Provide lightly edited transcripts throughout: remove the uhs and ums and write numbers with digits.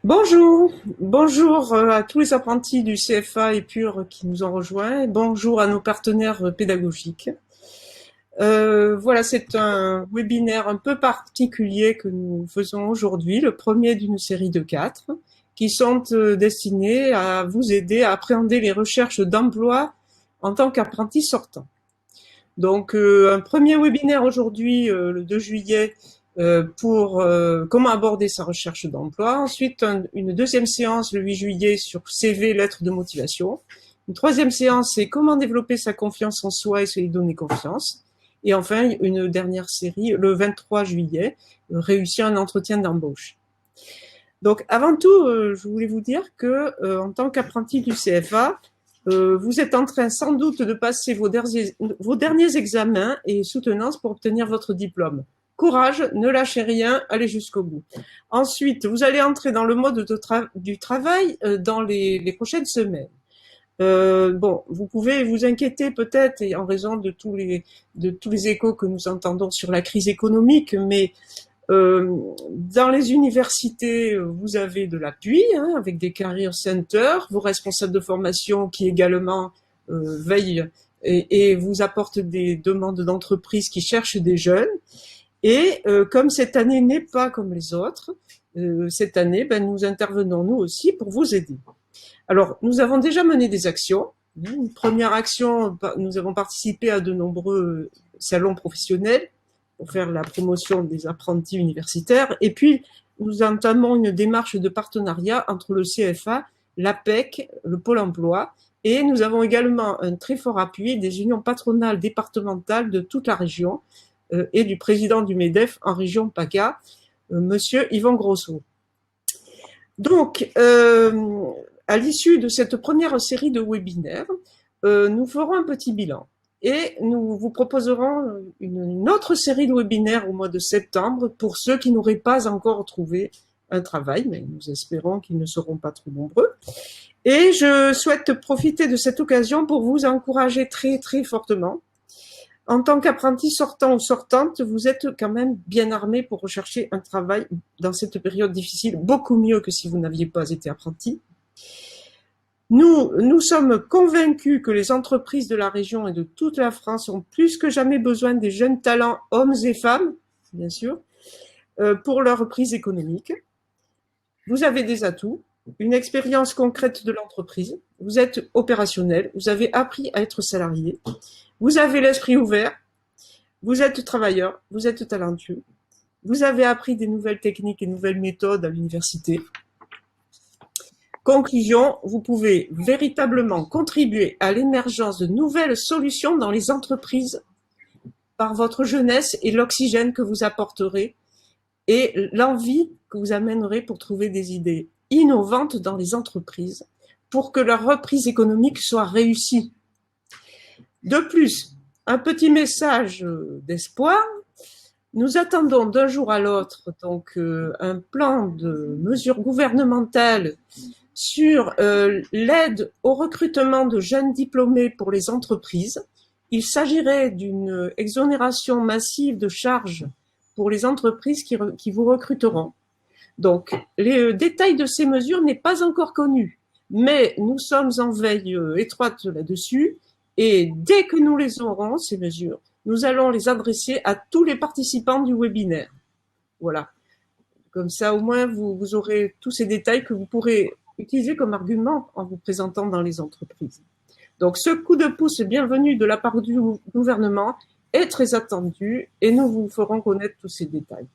Bonjour, bonjour à tous les apprentis du CFA Épure qui nous ont rejoints. Bonjour à nos partenaires pédagogiques. Voilà, c'est un webinaire un peu particulier que nous faisons aujourd'hui, le premier d'une série de 4, qui sont destinés à vous aider à appréhender les recherches d'emploi en tant qu'apprenti sortant. Donc, un premier webinaire aujourd'hui, le 2 juillet, pour comment aborder sa recherche d'emploi. Ensuite, une deuxième séance le 8 juillet sur CV, lettres de motivation. Une troisième séance, c'est comment développer sa confiance en soi et se donner confiance. Et enfin, une dernière série, le 23 juillet, réussir un entretien d'embauche. Donc, avant tout, je voulais vous dire que, en tant qu'apprenti du CFA, vous êtes en train sans doute de passer vos derniers examens et soutenances pour obtenir votre diplôme. Courage, ne lâchez rien, allez jusqu'au bout. Ensuite, vous allez entrer dans le mode du travail dans les prochaines semaines. Bon, vous pouvez vous inquiéter peut-être en raison de tous les échos que nous entendons sur la crise économique, mais dans les universités, vous avez de l'appui avec des career centers, vos responsables de formation qui également veillent et vous apportent des demandes d'entreprises qui cherchent des jeunes. Et comme cette année n'est pas comme les autres, cette année, nous intervenons nous aussi pour vous aider. Alors, nous avons déjà mené des actions. Une première action, nous avons participé à de nombreux salons professionnels pour faire la promotion des apprentis universitaires. Et puis, nous entamons une démarche de partenariat entre le CFA, l'APEC, le Pôle emploi, et nous avons également un très fort appui des unions patronales départementales de toute la région et du président du MEDEF en région PACA, monsieur Yvan Grosso. Donc, à l'issue de cette première série de webinaires, nous ferons un petit bilan. Et nous vous proposerons une autre série de webinaires au mois de septembre pour ceux qui n'auraient pas encore trouvé un travail, mais nous espérons qu'ils ne seront pas trop nombreux. Et je souhaite profiter de cette occasion pour vous encourager très, très fortement. En tant qu'apprenti sortant ou sortante, vous êtes quand même bien armé pour rechercher un travail dans cette période difficile, beaucoup mieux que si vous n'aviez pas été apprenti. Nous sommes convaincus que les entreprises de la région et de toute la France ont plus que jamais besoin des jeunes talents, hommes et femmes, bien sûr, pour leur reprise économique. Vous avez des atouts, une expérience concrète de l'entreprise, vous êtes opérationnel, vous avez appris à être salarié, vous avez l'esprit ouvert, vous êtes travailleur, vous êtes talentueux, vous avez appris des nouvelles techniques et nouvelles méthodes à l'université. Conclusion, vous pouvez véritablement contribuer à l'émergence de nouvelles solutions dans les entreprises par votre jeunesse et l'oxygène que vous apporterez et l'envie que vous amènerez pour trouver des idées innovantes dans les entreprises pour que leur reprise économique soit réussie. De plus, un petit message d'espoir. Nous attendons d'un jour à l'autre donc un plan de mesures gouvernementales sur l'aide au recrutement de jeunes diplômés pour les entreprises. Il s'agirait d'une exonération massive de charges pour les entreprises qui vous recruteront. Donc, les détails de ces mesures n'est pas encore connu, mais nous sommes en veille étroite là-dessus et dès que nous les aurons, ces mesures, nous allons les adresser à tous les participants du webinaire. Voilà. Comme ça, au moins, vous aurez tous ces détails que vous pourrez utiliser comme argument en vous présentant dans les entreprises. Donc, ce coup de pouce bienvenu de la part du gouvernement est très attendu et nous vous ferons connaître tous ces détails.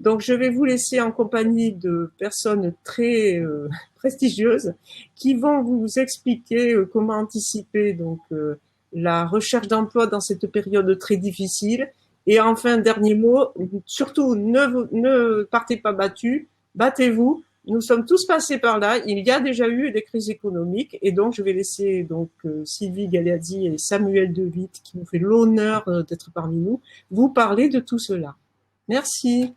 Donc, je vais vous laisser en compagnie de personnes très prestigieuses qui vont vous expliquer comment anticiper donc la recherche d'emploi dans cette période très difficile. Et enfin, dernier mot, surtout ne partez pas battus, battez-vous. Nous sommes tous passés par là. Il y a déjà eu des crises économiques et donc je vais laisser donc Sylvie Galeazzi et Samuel Dewitt, qui nous fait l'honneur d'être parmi nous, vous parler de tout cela. Merci.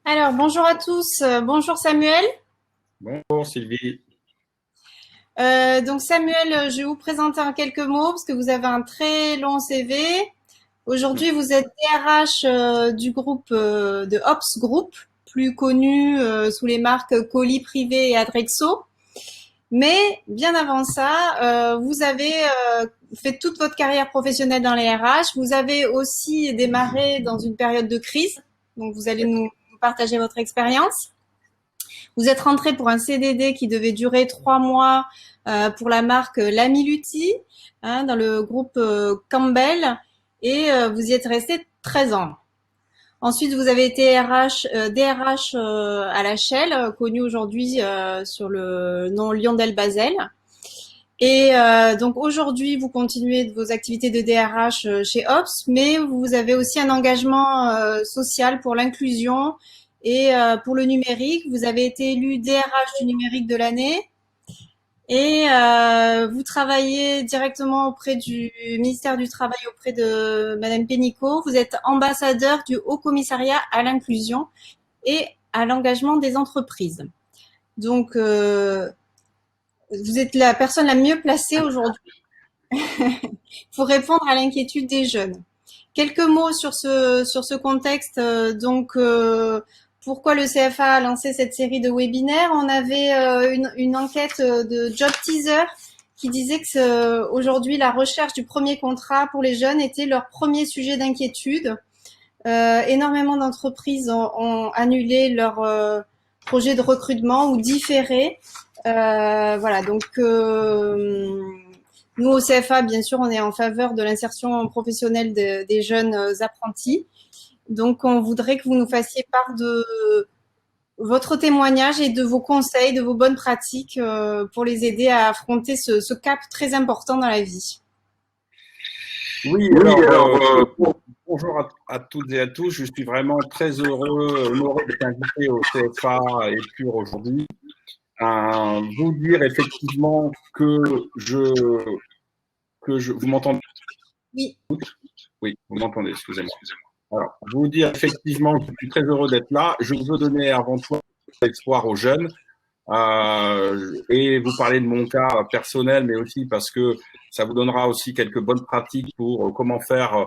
Alors, bonjour à tous. Bonjour Samuel. Bonjour Sylvie. Donc Samuel, je vais vous présenter en quelques mots parce que vous avez un très long CV. Aujourd'hui, vous êtes DRH du groupe de Ops Group, plus connu sous les marques Colis Privé et Adrexo. Mais bien avant ça, vous avez fait toute votre carrière professionnelle dans les RH. Vous avez aussi démarré dans une période de crise. Donc, vous allez nous partager votre expérience. Vous êtes rentré pour un CDD qui devait durer 3 mois pour la marque Lamy-Luty, dans le groupe Campbell, et vous y êtes resté 13 ans. Ensuite, vous avez été DRH à la Shell, connu aujourd'hui sur le nom Lyondell Basel. Et donc aujourd'hui, vous continuez vos activités de DRH chez Ops, mais vous avez aussi un engagement social pour l'inclusion et pour le numérique. Vous avez été élu DRH du numérique de l'année. Et vous travaillez directement auprès du ministère du Travail, auprès de Madame Pénicaud. Vous êtes ambassadeur du Haut Commissariat à l'inclusion et à l'engagement des entreprises. Donc, vous êtes la personne la mieux placée aujourd'hui pour répondre à l'inquiétude des jeunes. Quelques mots sur ce contexte. Pourquoi le CFA a lancé cette série de webinaires? On avait une enquête de Job Teaser qui disait que aujourd'hui, la recherche du premier contrat pour les jeunes était leur premier sujet d'inquiétude. Énormément d'entreprises ont annulé leur projet de recrutement ou différé. Voilà, donc nous au CFA, bien sûr, on est en faveur de l'insertion professionnelle des jeunes apprentis. Donc, on voudrait que vous nous fassiez part de votre témoignage et de vos conseils, de vos bonnes pratiques pour les aider à affronter ce cap très important dans la vie. Oui, bonjour à toutes et à tous. Je suis vraiment très heureux, honoré d'être invité au CFA et Pure aujourd'hui. Vous dire effectivement que vous m'entendez? Oui. Oui, vous m'entendez, excusez-moi. Alors, vous dire effectivement que je suis très heureux d'être là. Je veux donner avant tout l'espoir aux jeunes et vous parler de mon cas personnel, mais aussi parce que ça vous donnera aussi quelques bonnes pratiques pour comment faire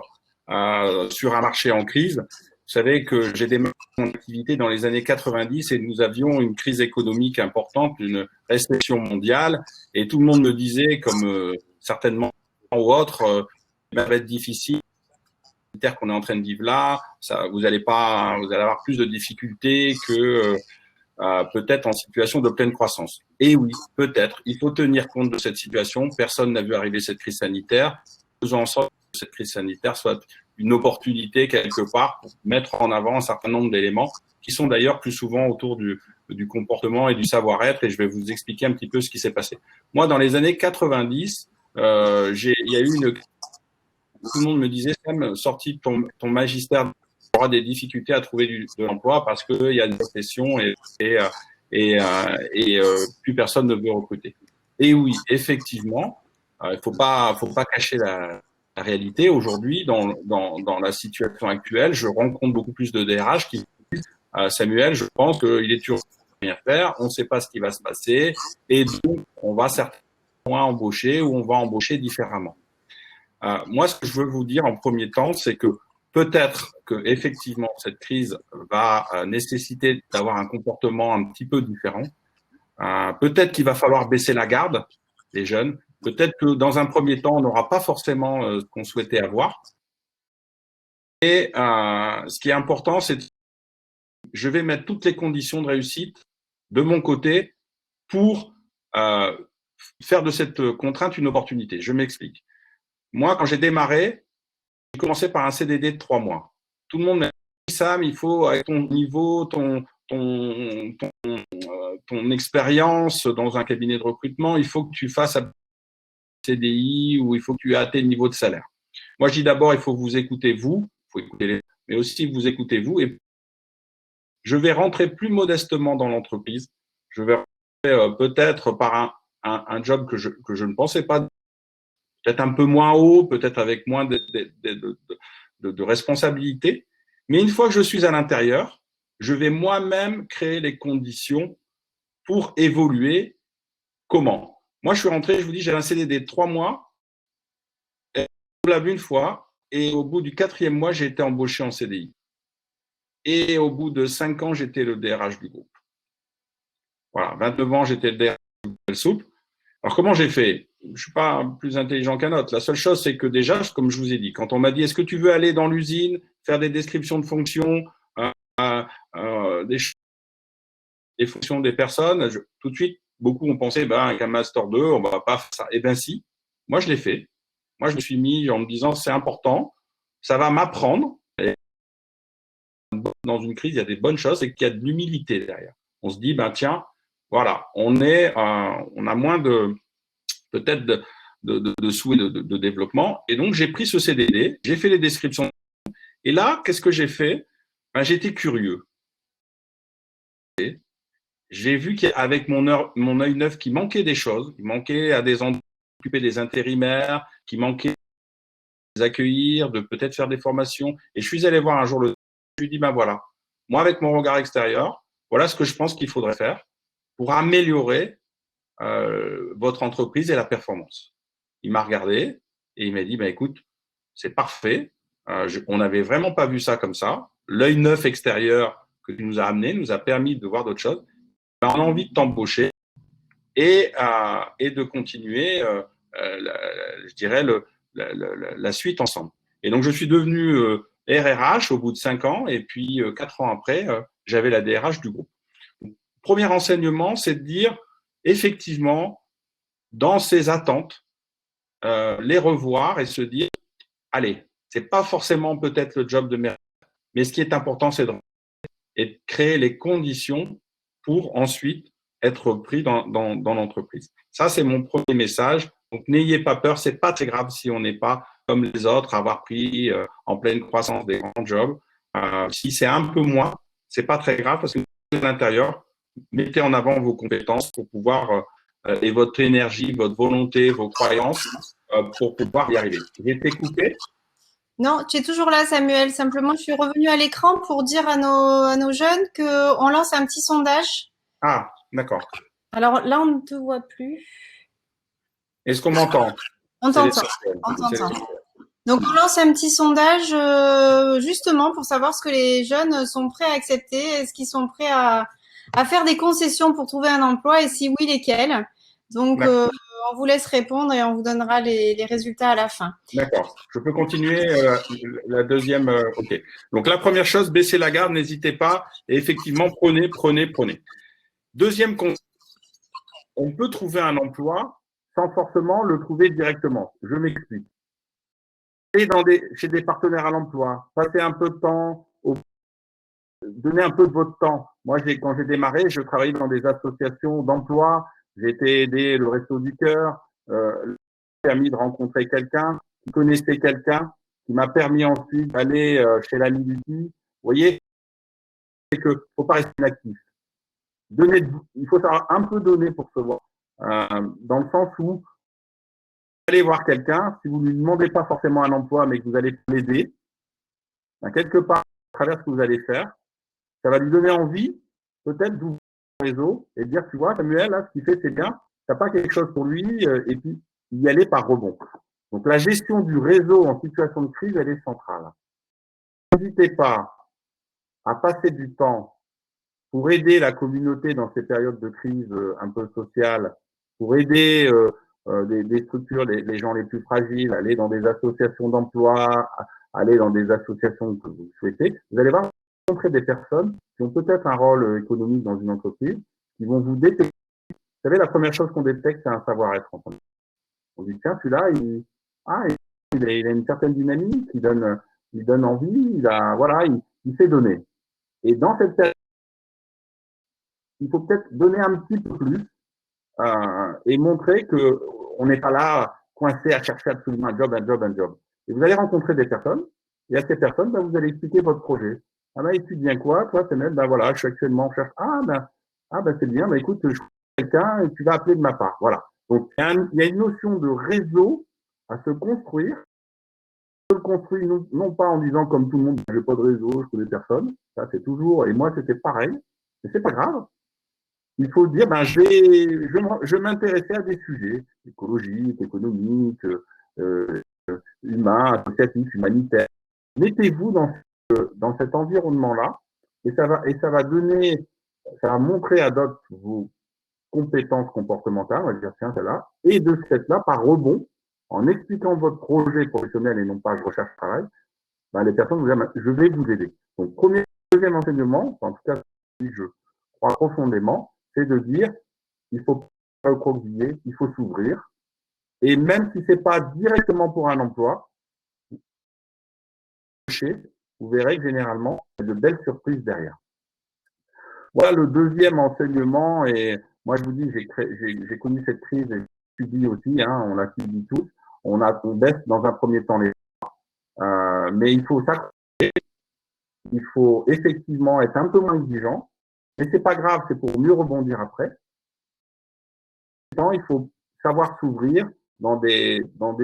sur un marché en crise. Vous savez que j'ai démarré mon activité dans les années 90 et nous avions une crise économique importante, une récession mondiale, et tout le monde me disait, comme certainement ou autre, ça va être difficile. Qu'on est en train de vivre là, vous allez avoir plus de difficultés que peut-être en situation de pleine croissance. Et oui, peut-être, il faut tenir compte de cette situation. Personne n'a vu arriver cette crise sanitaire. Faisons en sorte que cette crise sanitaire soit une opportunité quelque part pour mettre en avant un certain nombre d'éléments qui sont d'ailleurs plus souvent autour du comportement et du savoir-être. Et je vais vous expliquer un petit peu ce qui s'est passé. Moi, dans les années 90, il y a eu tout le monde me disait, Sam, sorti de ton magistère, tu auras des difficultés à trouver de l'emploi parce qu'il y a une récession et plus personne ne veut recruter. Et oui, effectivement, il faut pas cacher la réalité. Aujourd'hui, dans la situation actuelle, je rencontre beaucoup plus de DRH qui disent, Samuel, je pense qu'il est urgent de rien faire, on ne sait pas ce qui va se passer et donc on va certainement embaucher ou on va embaucher différemment. Moi, ce que je veux vous dire en premier temps, c'est que peut-être que effectivement cette crise va nécessiter d'avoir un comportement un petit peu différent. Peut-être qu'il va falloir baisser la garde, les jeunes. Peut-être que dans un premier temps, on n'aura pas forcément ce qu'on souhaitait avoir. Et ce qui est important, c'est que je vais mettre toutes les conditions de réussite de mon côté pour faire de cette contrainte une opportunité. Je m'explique. Moi, quand j'ai démarré, j'ai commencé par un CDD de 3 mois. Tout le monde m'a dit, Sam, il faut, avec ton niveau, ton expérience dans un cabinet de recrutement, il faut que tu fasses un CDI ou il faut que tu aies tel niveau de salaire. Moi, je dis d'abord, il faut vous écouter vous, mais aussi vous écoutez vous. Et je vais rentrer plus modestement dans l'entreprise. Je vais rentrer peut-être par un job que je ne pensais pas, peut-être un peu moins haut, peut-être avec moins de responsabilités. Mais une fois que je suis à l'intérieur, je vais moi-même créer les conditions pour évoluer. Comment? Moi, je suis rentré, je vous dis, j'ai un CDD de 3 mois, et je l'ai vu une fois, Et au bout du 4e mois, j'ai été embauché en CDI. Et au bout de 5 ans, j'étais le DRH du groupe. Voilà, 29 ans, j'étais le DRH du Souple. Alors, comment j'ai fait? Je ne suis pas plus intelligent qu'un autre. La seule chose, c'est que déjà, comme je vous ai dit, quand on m'a dit, est-ce que tu veux aller dans l'usine, faire des descriptions de fonctions, des fonctions des personnes, tout de suite, beaucoup ont pensé, avec un Master 2, on ne va pas faire ça. Eh bien, si. Moi, je l'ai fait. Moi, je me suis mis en me disant, c'est important, ça va m'apprendre. Dans une crise, il y a des bonnes choses et qu'il y a de l'humilité derrière. On se dit, tiens, voilà, on a moins de peut-être de souhaits de développement. Et donc, j'ai pris ce CDD, j'ai fait les descriptions. Et là, qu'est-ce que j'ai fait? J'étais curieux. J'ai vu qu'avec mon œil neuf, qu'il manquait des choses, il manquait à des endroits occuper des intérimaires, qui manquait de les accueillir, de peut-être faire des formations. Et je suis allé voir un jour je lui ai dit, voilà, moi, avec mon regard extérieur, voilà ce que je pense qu'il faudrait faire pour améliorer votre entreprise et la performance. Il m'a regardé et il m'a dit, écoute, c'est parfait. On n'avait vraiment pas vu ça comme ça. L'œil neuf extérieur que tu nous as amené nous a permis de voir d'autres choses. On a envie de t'embaucher et de continuer, je dirais, la suite ensemble. Et donc, je suis devenu RRH au bout de 5 ans et puis 4 ans après, j'avais la DRH du groupe. Donc, premier enseignement, c'est de dire, effectivement, dans ces attentes, les revoir et se dire, allez, c'est pas forcément peut-être le job de mère, mais ce qui est important, c'est de créer les conditions pour ensuite être pris dans l'entreprise. Ça, c'est mon premier message. Donc, n'ayez pas peur, c'est pas très grave si on n'est pas comme les autres, avoir pris en pleine croissance des grands jobs. Si c'est un peu moins, c'est pas très grave parce que à l'intérieur, mettez en avant vos compétences pour pouvoir et votre énergie, votre volonté, vos croyances pour pouvoir y arriver. J'ai été coupé. Non, tu es toujours là, Samuel. Simplement, je suis revenue à l'écran pour dire à nos jeunes qu'on lance un petit sondage. Ah, d'accord. Alors là, on ne te voit plus. Est-ce qu'on m'entend? On t'entend. Donc, on lance un petit sondage justement pour savoir ce que les jeunes sont prêts à accepter. Est-ce qu'ils sont prêts à faire des concessions pour trouver un emploi et si oui, lesquels? Donc, on vous laisse répondre et on vous donnera les résultats à la fin. D'accord. Je peux continuer la deuxième. OK. Donc, la première chose, baissez la garde, n'hésitez pas. Et effectivement, prenez. Deuxième conseil, on peut trouver un emploi sans forcément le trouver directement. Je m'explique. Allez chez des partenaires à l'emploi, passez un peu de temps, donnez un peu de votre temps. Moi, quand j'ai démarré, je travaillais dans des associations d'emploi. J'ai été aidé le Resto du Cœur, permis de rencontrer quelqu'un qui connaissait quelqu'un, qui m'a permis ensuite d'aller chez la Militi. Vous voyez, c'est que faut pas rester inactif. Il faut savoir un peu donner pour se voir. Dans le sens où vous allez voir quelqu'un, si vous ne lui demandez pas forcément un emploi, mais que vous allez l'aider, quelque part, à travers ce que vous allez faire, ça va lui donner envie, peut-être, d'ouvrir le réseau et de dire, tu vois, Samuel, là, ce qu'il fait, c'est bien, t'as pas quelque chose pour lui, et puis y aller par rebond. Donc, la gestion du réseau en situation de crise, elle est centrale. N'hésitez pas à passer du temps pour aider la communauté dans ces périodes de crise un peu sociale, pour aider des structures, les gens les plus fragiles, aller dans des associations d'emploi, aller dans des associations que vous souhaitez. Vous allez voir, rencontrer des personnes qui ont peut-être un rôle économique dans une entreprise, qui vont vous détecter. Vous savez, la première chose qu'on détecte, c'est un savoir-être. On dit, tiens, celui-là, il a une certaine dynamique, il donne envie, il sait donner. Et dans cette période, il faut peut-être donner un petit peu plus et montrer que on n'est pas là coincé à chercher absolument un job. Et vous allez rencontrer des personnes, et à ces personnes, vous allez expliquer votre projet. Et tu deviens quoi, toi, Samuel? Voilà, je suis actuellement en recherche. C'est bien, écoute, je trouve quelqu'un et tu vas appeler de ma part. Voilà. Donc, il y a une notion de réseau à se construire. On se construit non pas en disant comme tout le monde, j'ai pas de réseau, je connais personne. Ça, c'est toujours, et moi, c'était pareil. Mais c'est pas grave. Il faut dire, je m'intéressais à des sujets écologiques, économiques, humain, associatif, humanitaire. Mettez-vous dans cet environnement-là et ça va montrer à d'autres vos compétences comportementales, on va dire tiens, celle-là, et de ce fait-là, par rebond, en expliquant votre projet professionnel et non pas je recherche travail, ben, les personnes vous disent je vais vous aider. Donc, deuxième enseignement, en tout cas, si je crois profondément, c'est de dire il faut pas recroqueviller, il faut s'ouvrir. Et même si c'est pas directement pour un emploi, vous verrez que généralement, il y a de belles surprises derrière. Voilà le deuxième enseignement. Et moi, je vous dis, j'ai connu cette crise et je subis aussi, hein, on l'a subi tous. On baisse dans un premier temps les mais il faut s'accrocher. Il faut effectivement être un peu moins exigeant. Mais c'est pas grave, c'est pour mieux rebondir après. Il faut savoir s'ouvrir dans des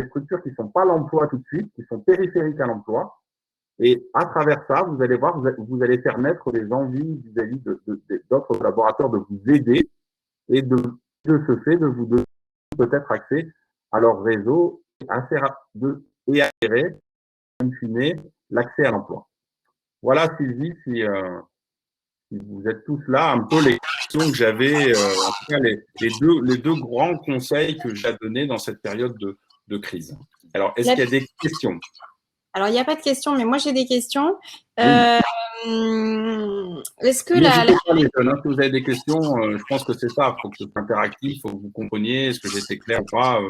structures qui sont pas l'emploi tout de suite, qui sont périphériques à l'emploi. Et à travers ça, vous allez voir, vous allez faire naître des envies vis-à-vis d'autres collaborateurs de vous aider et de ce fait de vous donner peut-être accès à leur réseau et assurer, in fine, l'accès à l'emploi. Voilà, Sylvie, si vous êtes tous là, un peu les questions que j'avais, en tout cas les deux grands conseils que j'ai à donner dans cette période de crise. Alors, est-ce qu'il y a des questions? Alors, il n'y a pas de questions, mais moi, j'ai des questions. Oui. Est-ce que les jeunes, hein, si vous avez des questions, je pense que c'est ça. Il faut que ce soit interactif, il faut que vous compreniez est-ce que j'étais clair ou pas.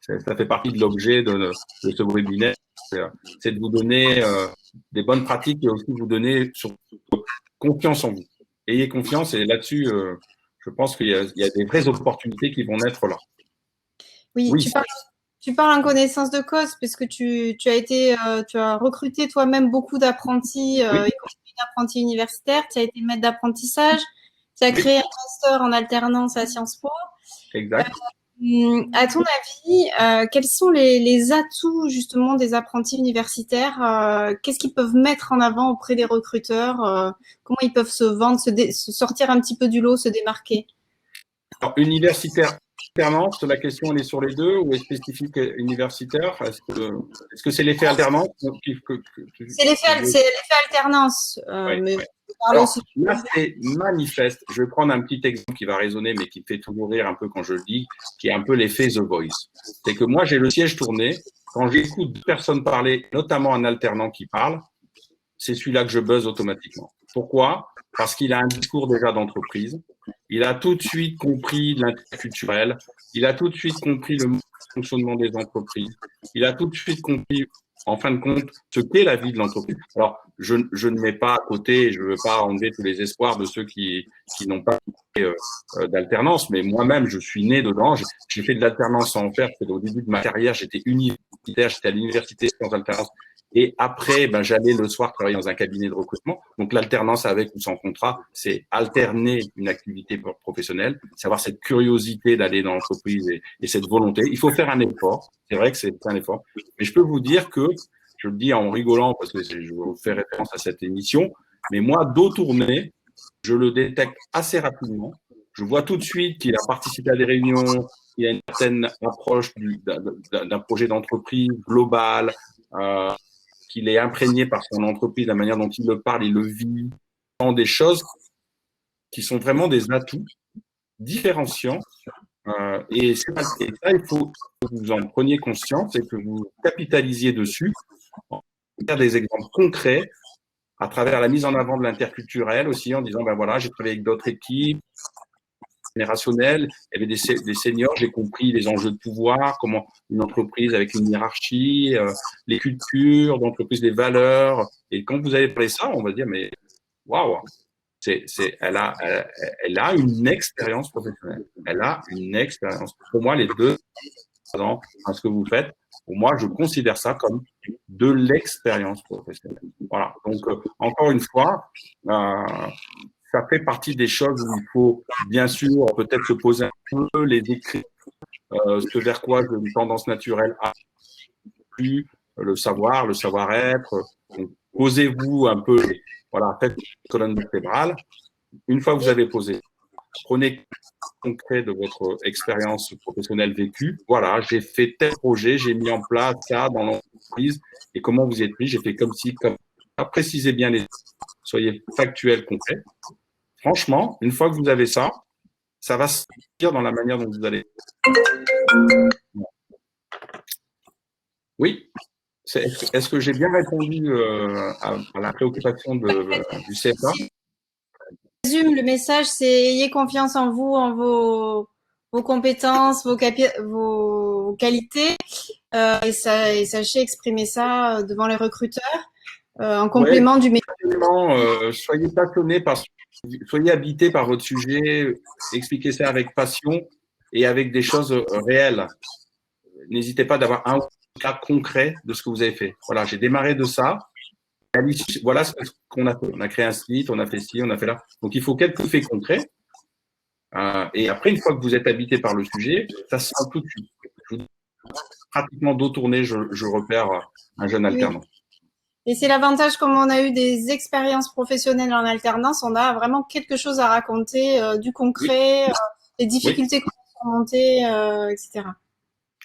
Ça fait partie de l'objet de ce webinaire. C'est de vous donner des bonnes pratiques et aussi de vous donner surtout confiance en vous. Ayez confiance et là-dessus, je pense qu'il y a des vraies opportunités qui vont naître là. Oui. Tu parles en connaissance de cause, puisque tu as recruté toi-même beaucoup d'apprentis, y compris d'apprentis universitaires. Tu as été maître d'apprentissage. Tu as créé un master en alternance à Sciences Po. Exact. À ton avis, quels sont les atouts justement des apprentis universitaires? Qu'est-ce qu'ils peuvent mettre en avant auprès des recruteurs? Comment ils peuvent se vendre, se sortir un petit peu du lot, se démarquer? Alors, universitaire, alternance, la question elle est sur les deux ou est spécifique universitaire? Est-ce que c'est l'effet alternance? C'est l'effet alternance. Mais alors, là, c'est manifeste. Je vais prendre un petit exemple qui va résonner, mais qui me fait toujours rire un peu quand je le dis, qui est un peu l'effet The Voice. C'est que moi, j'ai le siège tourné. Quand j'écoute deux personnes parler, notamment un alternant qui parle, c'est celui-là que je buzz automatiquement. Pourquoi? Parce qu'il a un discours déjà d'entreprise. Il a tout de suite compris l'interculturel. Il a tout de suite compris le fonctionnement des entreprises. Il a tout de suite compris, en fin de compte, ce qu'est la vie de l'entreprise. Alors, je ne mets pas à côté, je ne veux pas enlever tous les espoirs de ceux qui n'ont pas d'alternance, mais moi-même, je suis né dedans. J'ai fait de l'alternance sans en faire. Au début de ma carrière, j'étais universitaire, j'étais à l'université sans alternance. Et après, j'allais le soir travailler dans un cabinet de recrutement. Donc, l'alternance avec ou sans contrat, c'est alterner une activité professionnelle, c'est avoir cette curiosité d'aller dans l'entreprise et cette volonté. Il faut faire un effort. C'est vrai que c'est un effort. Mais je peux vous dire que, je le dis en rigolant parce que je vous fais référence à cette émission, mais moi, dos tourné, je le détecte assez rapidement. Je vois tout de suite qu'il a participé à des réunions, qu'il a une certaine approche d'un projet d'entreprise global, qu'il est imprégné par son entreprise, la manière dont il le parle, il le vit, des choses qui sont vraiment des atouts différenciants. Et ça, il faut que vous en preniez conscience et que vous capitalisiez dessus, faire des exemples concrets à travers la mise en avant de l'interculturel aussi, en disant, voilà, j'ai travaillé avec d'autres équipes générationnelles, il y avait des seniors, j'ai compris les enjeux de pouvoir, comment une entreprise avec une hiérarchie, les cultures d'entreprise, les valeurs. Et quand vous avez parlé ça, on va dire, mais waouh, elle a une expérience professionnelle. Elle a une expérience. Pour moi, les deux, dans ce que vous faites, pour moi, je considère ça comme de l'expérience professionnelle. Voilà. Donc, encore une fois, ça fait partie des choses où il faut, bien sûr, peut-être se poser un peu les écrits, ce vers quoi j'ai une tendance naturelle à plus, le savoir-être. Posez-vous un peu, voilà, faites une colonne vertébrale. Une fois que vous avez posé, prenez concret de votre expérience professionnelle vécue. Voilà, j'ai fait tel projet, j'ai mis en place ça dans l'entreprise et comment vous y êtes pris, j'ai fait comme ci, comme ça. Précisez bien soyez factuel, concret. Franchement, une fois que vous avez ça, ça va se sentir dans la manière dont vous allez. Oui. Est-ce que j'ai bien répondu à la préoccupation du CFA? Résume le message, c'est ayez confiance en vous, en vos compétences, vos qualités, et sachez exprimer ça devant les recruteurs en complément du métier. Soyez passionné soyez habité par votre sujet, expliquez ça avec passion et avec des choses réelles. N'hésitez pas d'avoir un cas concret de ce que vous avez fait. Voilà, j'ai démarré de ça. Voilà ce qu'on a fait. On a créé un site, on a fait ci, on a fait là. Donc, il faut quelques faits concrets. Et après, une fois que vous êtes habité par le sujet, ça se sent tout de suite. Pratiquement dos tourné, je repère un jeune alternant. Et c'est l'avantage, comme on a eu des expériences professionnelles en alternance, on a vraiment quelque chose à raconter, du concret, les difficultés qu'on a surmontées, etc.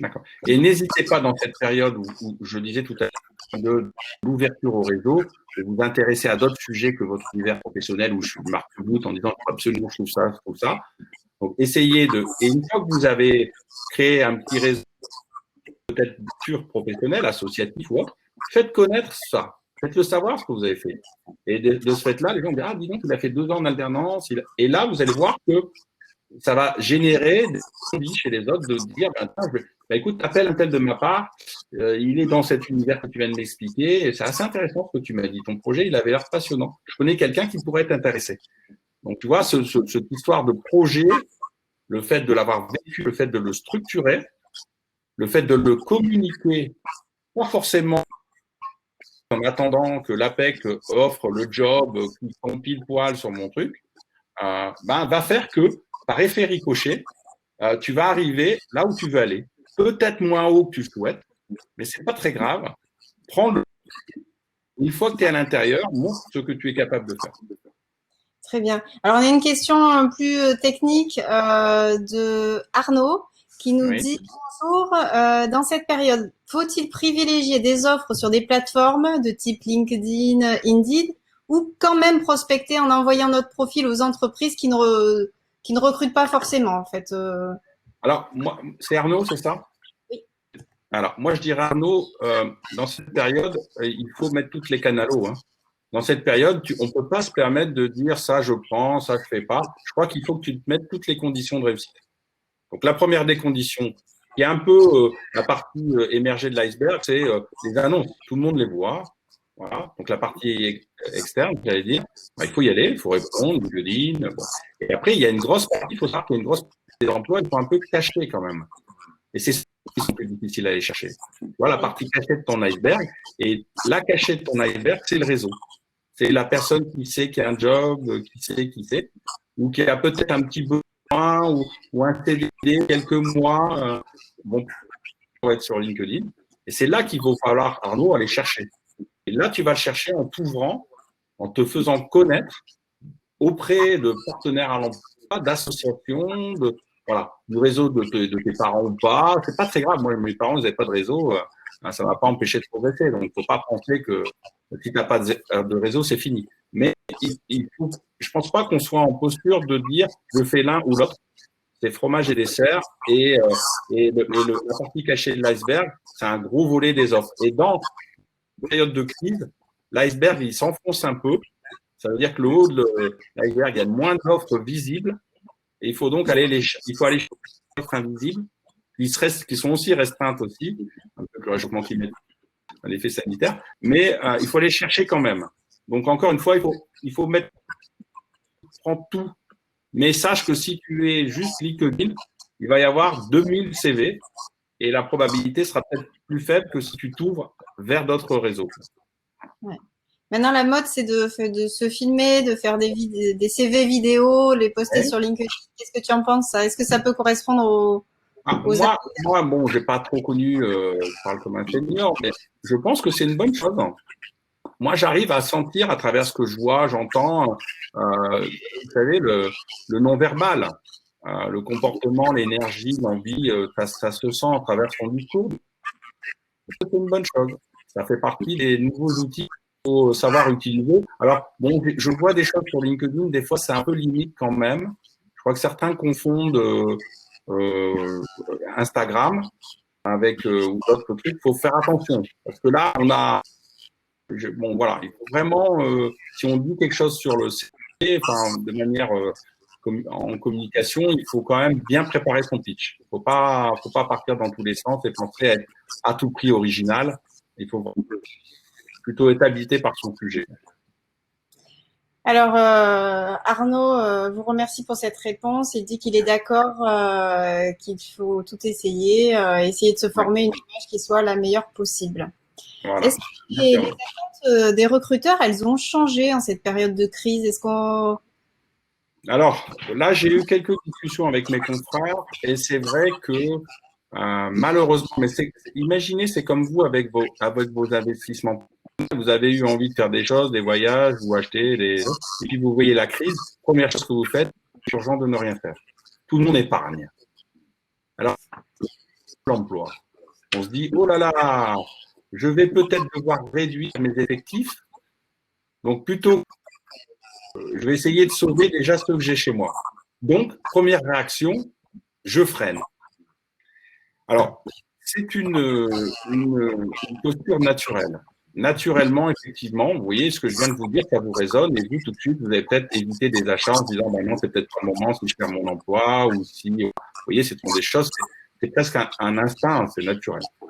D'accord. Et n'hésitez pas dans cette période où je disais tout à l'heure de l'ouverture au réseau, de vous intéresser à d'autres sujets que votre univers professionnel où je marque le bout en disant absolument je trouve ça. Donc essayez et une fois que vous avez créé un petit réseau peut-être pur professionnel, associatif ou autre, faites connaître ça. Faites-le savoir ce que vous avez fait. Et de ce fait-là, les gens disent, ah, dis donc, il a fait 2 ans en alternance. Et là, vous allez voir que ça va générer des envies chez les autres de dire, écoute, appelle un tel de ma part, il est dans cet univers que tu viens de m'expliquer, et c'est assez intéressant ce que tu m'as dit. Ton projet, il avait l'air passionnant. Je connais quelqu'un qui pourrait être intéressé. Donc, tu vois, cette histoire de projet, le fait de l'avoir vécu, le fait de le structurer, le fait de le communiquer, pas forcément en attendant que l'APEC offre le job qui tombe pile poil sur mon truc, va faire que, par effet ricochet, tu vas arriver là où tu veux aller. Peut-être moins haut que tu souhaites, mais c'est pas très grave. Prends-le. Une fois que tu es à l'intérieur, montre ce que tu es capable de faire. Très bien. Alors, on a une question plus technique de Arnaud qui nous dit « Bonjour, dans cette période, faut-il privilégier des offres sur des plateformes de type LinkedIn, Indeed ou quand même prospecter en envoyant notre profil aux entreprises qui ne recrutent pas forcément en fait Alors, moi, c'est Arnaud, c'est ça? Oui. Alors, moi, je dirais Arnaud, dans cette période, il faut mettre toutes les canalos. Hein. Dans cette période, on ne peut pas se permettre de dire ça, je prends, ça, je ne fais pas. Je crois qu'il faut que tu te mettes toutes les conditions de réussite. Donc, la première des conditions, qui est un peu la partie émergée de l'iceberg, c'est les annonces. Tout le monde les voit. Voilà. Donc, la partie externe, j'allais dire, il faut y aller, il faut répondre, LinkedIn. Bon. Et après, il y a une grosse partie, il faut savoir qu'il y a une grosse partie des emplois, ils sont un peu cachés quand même. Et c'est ça qui sont plus difficiles à aller chercher. Voilà la partie cachée de ton iceberg. Et la cachée de ton iceberg, c'est le réseau. C'est la personne qui sait qu'il y a un job, qui sait, ou qui a peut-être un petit besoin ou un CDD quelques mois, pour être sur LinkedIn. Et c'est là qu'il va falloir, Arnaud, aller chercher. Et là, tu vas le chercher en t'ouvrant, en te faisant connaître auprès de partenaires à l'emploi, d'associations, du réseau de tes parents ou pas. C'est pas très grave. Moi, mes parents, ils n'avaient pas de réseau. Ça ne m'a pas empêché de progresser. Donc, il ne faut pas penser que si tu n'as pas de réseau, c'est fini. Mais je ne pense pas qu'on soit en posture de dire je fais l'un ou l'autre. C'est fromage et dessert. Et la partie cachée de l'iceberg, c'est un gros volet des offres. Et dans une période de crise, l'iceberg, il s'enfonce un peu. Ça veut dire que le haut de l'iceberg, il y a moins d'offres visibles. Et il faut donc aller chercher des offres invisibles qui sont aussi restreintes aussi, un peu le réchauffement climatique, l'effet sanitaire, mais il faut les chercher quand même. Donc encore une fois, il faut prendre tout. Mais sache que si tu es juste LinkedIn, il va y avoir 2000 CV et la probabilité sera peut-être plus faible que si tu t'ouvres vers d'autres réseaux. Ouais. Maintenant, la mode, c'est de se filmer, de faire des CV vidéo, les poster sur LinkedIn. Qu'est-ce que tu en penses, ça? Est-ce que ça peut correspondre aux moi, bon, j'ai pas trop connu, je parle comme un senior, mais je pense que c'est une bonne chose. moi, j'arrive à sentir à travers ce que je vois, j'entends, vous savez, le non-verbal, le comportement, l'énergie, l'envie, ça se sent à travers son discours. C'est une bonne chose. Ça fait partie des nouveaux outils qu'il faut savoir utiliser. Alors, bon, je vois des choses sur LinkedIn, des fois, c'est un peu limite quand même. Je crois que certains confondent Instagram avec ou d'autres trucs. Il faut faire attention parce que là, bon, voilà, il faut vraiment, si on dit quelque chose sur le CV, enfin, de manière en communication, il faut quand même bien préparer son pitch. Faut pas partir dans tous les sens et penser à être à tout prix original. Il faut plutôt être habité par son sujet. Alors, Arnaud vous remercie pour cette réponse. Il dit qu'il est d'accord, qu'il faut tout essayer, essayer de se former une image qui soit la meilleure possible. Voilà. Est-ce que les attentes des recruteurs, elles ont changé en cette période de crise? Est-ce qu'on... Alors, là, j'ai eu quelques discussions avec mes confrères et c'est vrai que malheureusement, mais imaginez, c'est comme vous avec vos investissements. Vous avez eu envie de faire des choses, des voyages, vous achetez, et puis vous voyez la crise. Première chose que vous faites, c'est urgent de ne rien faire. Tout le monde épargne. Alors, l'emploi. On se dit, oh là là, je vais peut-être devoir réduire mes effectifs. Donc, plutôt, je vais essayer de sauver déjà ce que j'ai chez moi. Donc, première réaction, je freine. Alors, c'est une posture naturelle. Naturellement, effectivement, vous voyez, ce que je viens de vous dire, ça vous résonne, et vous, tout de suite, vous allez peut-être éviter des achats en disant, bah non, c'est peut-être pas le moment si je perds mon emploi, ou si, vous voyez, ce sont des choses, c'est presque un instinct, c'est naturel. On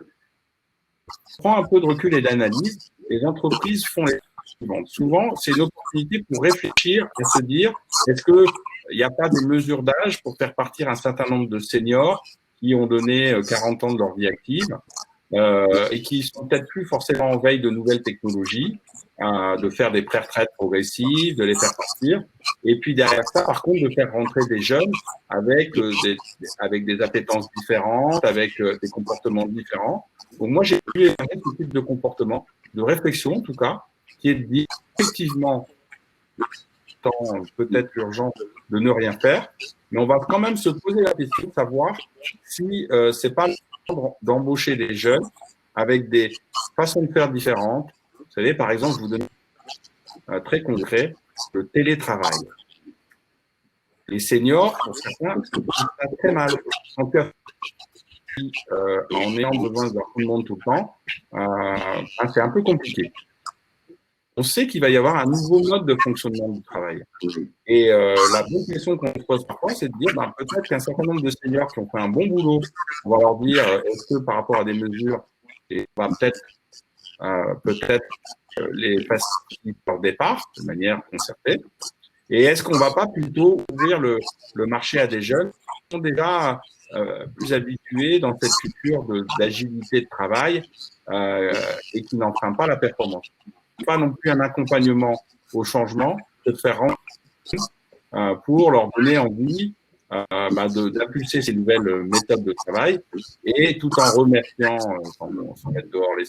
prend un peu de recul et d'analyse, les entreprises font les suivantes. Souvent, c'est une opportunité pour réfléchir et se dire, est-ce qu'il n'y a pas des mesures d'âge pour faire partir un certain nombre de seniors qui ont donné 40 ans de leur vie active et qui sont peut-être plus forcément en veille de nouvelles technologies, de faire des pré-retraites progressives, de les faire partir. Et puis derrière ça, par contre, de faire rentrer des jeunes avec des appétences différentes, avec des comportements différents. Donc moi, j'ai pu évaluer ce type de comportement, de réflexion en tout cas, qui est de dire effectivement, peut-être l'urgence de ne rien faire, mais on va quand même se poser la question de savoir si c'est pas le temps d'embaucher des jeunes avec des façons de faire différentes. Vous savez, par exemple, je vous donne un très concret, le télétravail. Les seniors, pour certains, ça très mal. En ayant besoin de voir tout le monde tout le temps, c'est un peu compliqué. On sait qu'il va y avoir un nouveau mode de fonctionnement du travail. Et la bonne question qu'on se pose parfois, c'est de dire peut-être qu'un certain nombre de seniors qui ont fait un bon boulot, on va leur dire est-ce que par rapport à des mesures, et on va peut-être les faciliter leur départ de manière concertée. Et est-ce qu'on ne va pas plutôt ouvrir le marché à des jeunes qui sont déjà plus habitués dans cette culture d'agilité de travail et qui n'enfreignent pas la performance? Pas non plus un accompagnement au changement, de faire rentrer pour leur donner envie d'impulser ces nouvelles méthodes de travail et tout en remerciant, sans mettre dehors les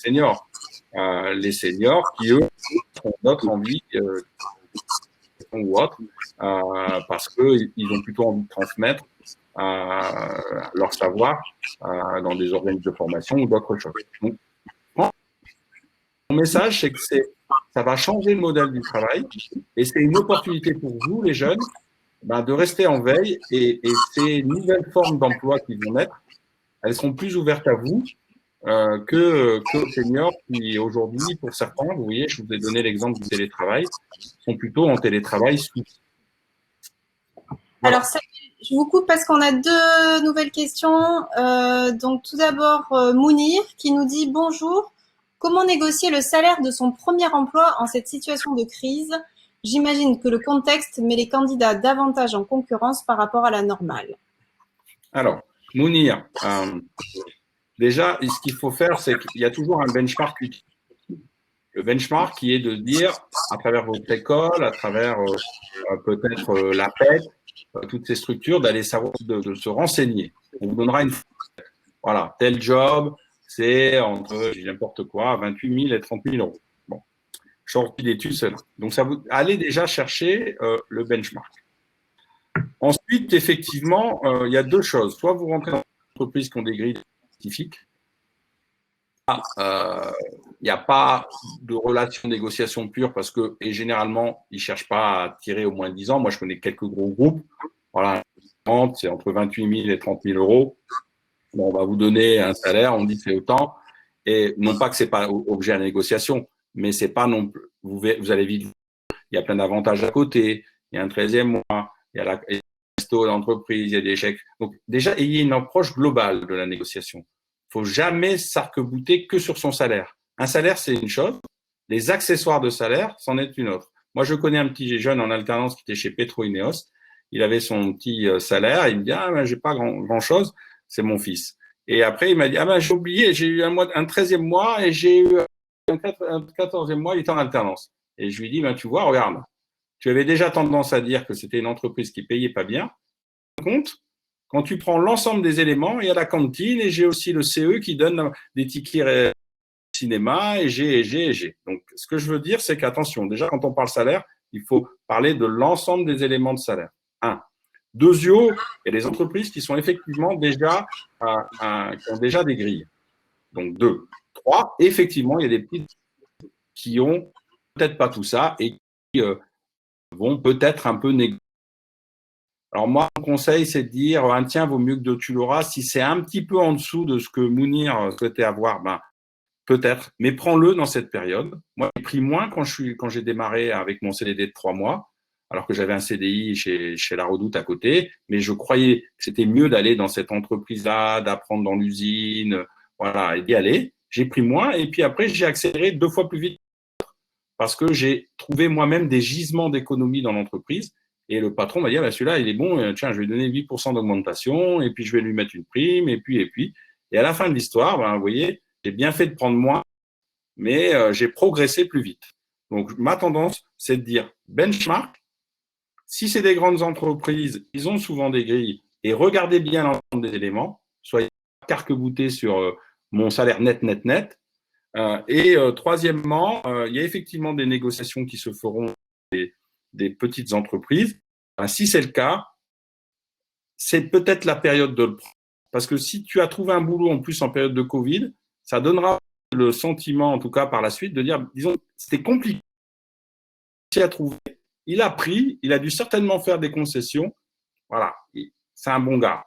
seniors qui, eux, ont d'autres envies ou autres, parce qu'ils ont plutôt envie de transmettre leur savoir dans des organismes de formation ou d'autres choses. Donc, mon message, c'est que ça va changer le modèle du travail et c'est une opportunité pour vous, les jeunes, de rester en veille et ces nouvelles formes d'emploi qui vont naître, elles seront plus ouvertes à vous que aux seniors qui, aujourd'hui, pour certains, vous voyez, je vous ai donné l'exemple du télétravail, sont plutôt en télétravail. Voilà. Alors, je vous coupe parce qu'on a deux nouvelles questions. Donc, tout d'abord, Mounir qui nous dit « Bonjour, comment négocier le salaire de son premier emploi en cette situation de crise? J'imagine que le contexte met les candidats davantage en concurrence par rapport à la normale. » Alors, Mounir, déjà, ce qu'il faut faire, c'est qu'il y a toujours un benchmark utile. Le benchmark qui est de dire, à travers votre école, à travers peut-être la PEC, toutes ces structures, d'aller savoir, de se renseigner. On vous donnera une... Voilà, tel job, c'est entre, n'importe quoi, 28 000 et 30 000 euros. Bon. sortie d'études, celle-là. Donc, allez déjà chercher le benchmark. Ensuite, effectivement, il y a deux choses. Soit vous rentrez dans des entreprises qui ont des grilles spécifiques. Il n'y a pas de relation de négociation pure parce que, et généralement, ils ne cherchent pas à tirer au moins 10 ans. Moi, je connais quelques gros groupes. Voilà, c'est entre 28 000 et 30 000 euros. Bon, on va vous donner un salaire, on dit c'est autant. Et non pas que c'est pas objet à la négociation, mais c'est pas non plus. Vous allez vite. Il y a plein d'avantages à côté. Il y a un 13e mois. Il y a la resto d'entreprise. Il y a des chèques. Donc, déjà, ayez une approche globale de la négociation. Il faut jamais s'arc-bouter que sur son salaire. Un salaire, c'est une chose. Les accessoires de salaire, c'en est une autre. Moi, je connais un petit jeune en alternance qui était chez Petro Ineos. Il avait son petit salaire. Il me dit, ah, ben, j'ai pas grand-chose. C'est mon fils. Et après, il m'a dit, ah ben, j'ai oublié, j'ai eu un 13e mois et j'ai eu un 14e mois, il était en alternance. Et je lui dis, ben, tu vois, regarde, tu avais déjà tendance à dire que c'était une entreprise qui payait pas bien. Compte, quand tu prends l'ensemble des éléments, il y a la cantine et j'ai aussi le CE qui donne des tickets cinéma et j'ai. Donc, ce que je veux dire, c'est qu'attention, déjà, quand on parle salaire, il faut parler de l'ensemble des éléments de salaire. Un. Deuxièmement, il y a des entreprises qui sont effectivement déjà, qui ont déjà des grilles. Donc, 2. 3, effectivement, il y a des petites qui ont peut-être pas tout ça et qui vont peut-être un peu négocier. Alors, moi, mon conseil, c'est de dire, tiens, vaut mieux que tu l'auras. Si c'est un petit peu en dessous de ce que Mounir souhaitait avoir, ben, peut-être, mais prends-le dans cette période. Moi, j'ai pris moins quand j'ai démarré avec mon CDD de 3 mois, alors que j'avais un CDI chez La Redoute à côté, mais je croyais que c'était mieux d'aller dans cette entreprise-là, d'apprendre dans l'usine, voilà, et d'y aller. J'ai pris moins, et puis après, j'ai accéléré 2 fois plus vite parce que j'ai trouvé moi-même des gisements d'économie dans l'entreprise. Et le patron m'a dit, ah ben celui-là, il est bon, tiens, je vais lui donner 8% d'augmentation, et puis je vais lui mettre une prime, et puis. Et à la fin de l'histoire, ben, vous voyez, j'ai bien fait de prendre moins, mais j'ai progressé plus vite. Donc, ma tendance, c'est de dire benchmark. Si c'est des grandes entreprises, ils ont souvent des grilles et regardez bien l'ensemble des éléments. Soyez pas carc-boutés sur mon salaire net. Et troisièmement, il y a effectivement des négociations qui se feront des petites entreprises. Si c'est le cas, c'est peut-être la période de le prendre. Parce que si tu as trouvé un boulot en plus en période de Covid, ça donnera le sentiment, en tout cas par la suite, de dire, disons, c'était compliqué à trouver. Il a pris, il a dû certainement faire des concessions. Voilà, c'est un bon gars.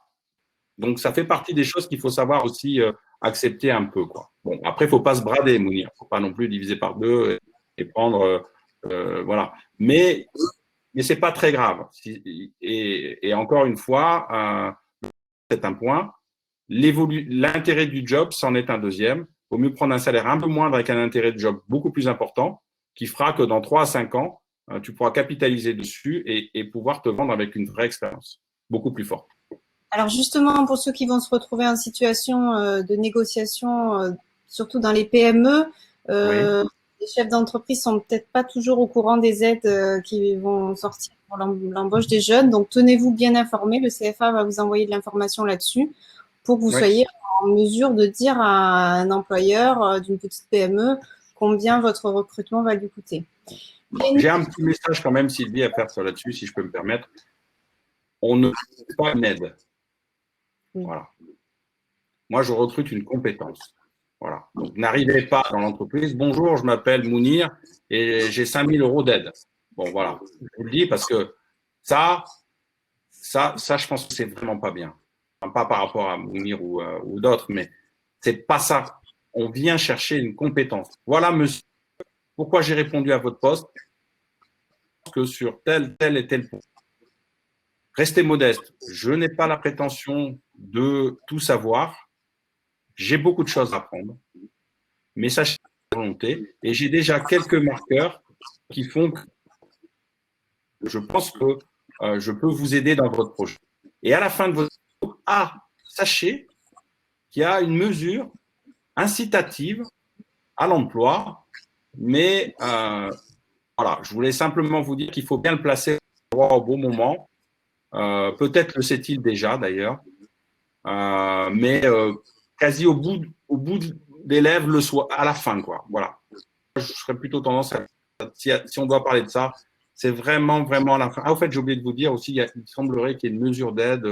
Donc, ça fait partie des choses qu'il faut savoir aussi accepter un peu, quoi. Bon, après, il ne faut pas se brader, Mounir. Il ne faut pas non plus diviser par 2 et prendre… voilà. Mais ce n'est pas très grave. Et encore une fois, c'est un point. L'intérêt du job, c'en est un deuxième. Il vaut mieux prendre un salaire un peu moindre avec un intérêt de job beaucoup plus important qui fera que dans 3 à 5 ans, tu pourras capitaliser dessus et pouvoir te vendre avec une vraie expérience, beaucoup plus forte. Alors justement, pour ceux qui vont se retrouver en situation de négociation, surtout dans les PME, Oui. les chefs d'entreprise sont peut-être pas toujours au courant des aides qui vont sortir pour l'embauche des jeunes. Donc tenez-vous bien informés. Le CFA va vous envoyer de l'information là-dessus pour que vous soyez en mesure de dire à un employeur d'une petite PME combien votre recrutement va lui coûter. J'ai un petit message quand même, Sylvie, à faire sur là-dessus, si je peux me permettre. On ne fait pas une aide. Voilà. Moi, je recrute une compétence. Voilà. Donc, n'arrivez pas dans l'entreprise. Bonjour, je m'appelle Mounir et j'ai 5 000 euros d'aide. Bon, voilà. Je vous le dis parce que ça, je pense que c'est vraiment pas bien. Enfin, pas par rapport à Mounir ou d'autres, mais c'est pas ça. On vient chercher une compétence. Voilà, monsieur, pourquoi j'ai répondu à votre poste que sur tel et tel point. Restez modeste. Je n'ai pas la prétention de tout savoir. J'ai beaucoup de choses à apprendre. Mais sachez la volonté. Et j'ai déjà quelques marqueurs qui font que je pense que je peux vous aider dans votre projet. Et à la fin de votre sachez qu'il y a une mesure incitative à l'emploi. Mais voilà, je voulais simplement vous dire qu'il faut bien le placer au bon moment. Peut-être le sait-il déjà d'ailleurs, mais quasi au bout des lèvres le soir, à la fin, quoi. Voilà. Je serais plutôt tendance à si on doit parler de ça, c'est vraiment, vraiment la fin. Ah, au fait, j'ai oublié de vous dire aussi, il semblerait qu'il y ait une mesure d'aide.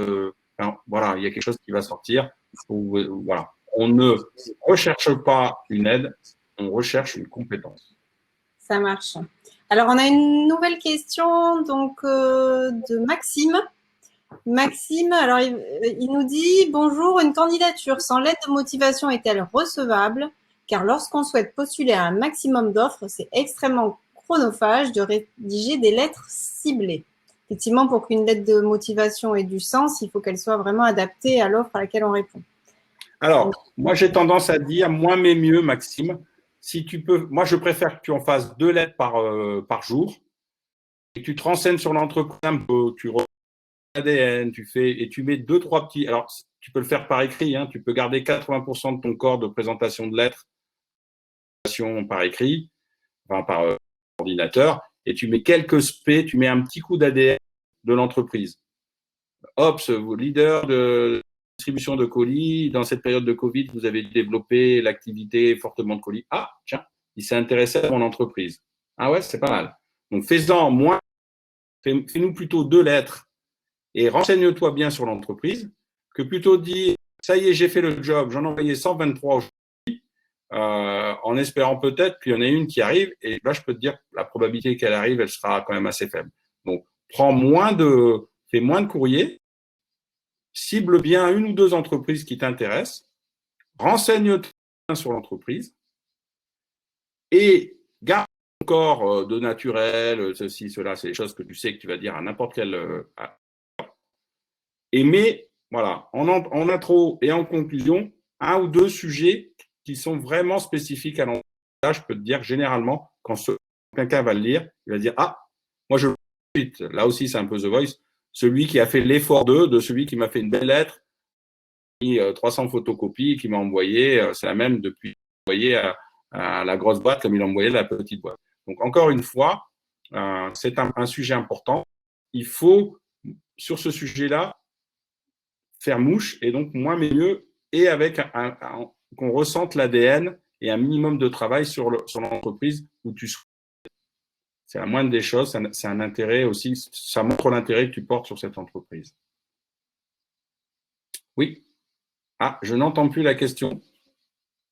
Enfin, voilà, il y a quelque chose qui va sortir. Voilà. On ne recherche pas une aide, on recherche une compétence. Ça marche. Alors, on a une nouvelle question donc, de Maxime. Maxime, alors il nous dit « Bonjour, une candidature sans lettre de motivation est-elle recevable? Car lorsqu'on souhaite postuler à un maximum d'offres, c'est extrêmement chronophage de rédiger des lettres ciblées. » Effectivement, pour qu'une lettre de motivation ait du sens, il faut qu'elle soit vraiment adaptée à l'offre à laquelle on répond. Alors, moi, j'ai tendance à dire moins mais mieux, Maxime. Si tu peux, moi, je préfère que tu en fasses 2 lettres par jour et que tu te renseignes sur l'entreprise un peu, tu regardes l'ADN, et tu mets 2-3 petits. Alors, tu peux le faire par écrit, hein, tu peux garder 80% de ton corps de présentation de lettres par écrit, enfin par ordinateur, et tu mets quelques spé, tu mets un petit coup d'ADN de l'entreprise. Ops, vous leader de distribution de colis, dans cette période de Covid, vous avez développé l'activité fortement de colis. Ah, tiens, il s'est intéressé à mon entreprise. Ah ouais, c'est pas mal. Donc, fais-en moins, fais-nous plutôt 2 lettres et renseigne-toi bien sur l'entreprise que plutôt dire, ça y est, j'ai fait le job, j'en ai envoyé 123 aujourd'hui, en espérant peut-être qu'il y en ait une qui arrive, et là, je peux te dire, la probabilité qu'elle arrive, elle sera quand même assez faible. Donc, fais moins de courriers, cible bien 1 ou 2 entreprises qui t'intéressent, renseigne-toi sur l'entreprise et garde encore de naturel, ceci, cela, c'est des choses que tu sais que tu vas dire à n'importe quel. Mais voilà, en intro et en conclusion, 1 ou 2 sujets qui sont vraiment spécifiques à l'entreprise. Là, je peux te dire que généralement, quand quelqu'un va le lire, il va dire ah, moi je là aussi c'est un peu The Voice. Celui qui a fait l'effort de celui qui m'a fait une belle lettre, 300 photocopies, qui m'a envoyé, c'est la même depuis envoyé à la grosse boîte comme il a envoyé la petite boîte. Donc, encore une fois, c'est un sujet important. Il faut, sur ce sujet-là, faire mouche, et donc moins mais mieux, et avec qu'on ressente l'ADN et un minimum de travail sur l'entreprise où tu souhaites. C'est la moindre des choses, c'est un intérêt aussi, ça montre l'intérêt que tu portes sur cette entreprise. Oui. Ah, je n'entends plus la question.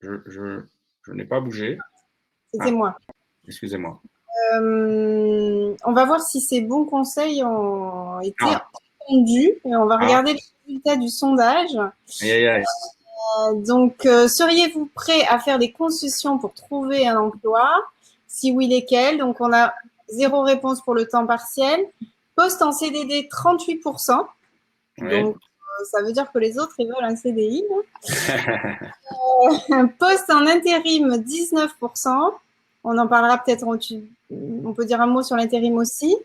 Je n'ai pas bougé. C'était moi. Excusez-moi. On va voir si ces bons conseils ont été entendus. Et on va regarder les résultats du sondage. Aïe, aïe, aïe. Donc, seriez-vous prêt à faire des concessions pour trouver un emploi? Si oui, lesquels? Donc, on a 0 réponse pour le temps partiel. Poste en CDD, 38%. Ouais. Donc, ça veut dire que les autres, ils veulent un CDI. Poste en intérim, 19%. On en parlera peut-être, on peut dire un mot sur l'intérim aussi.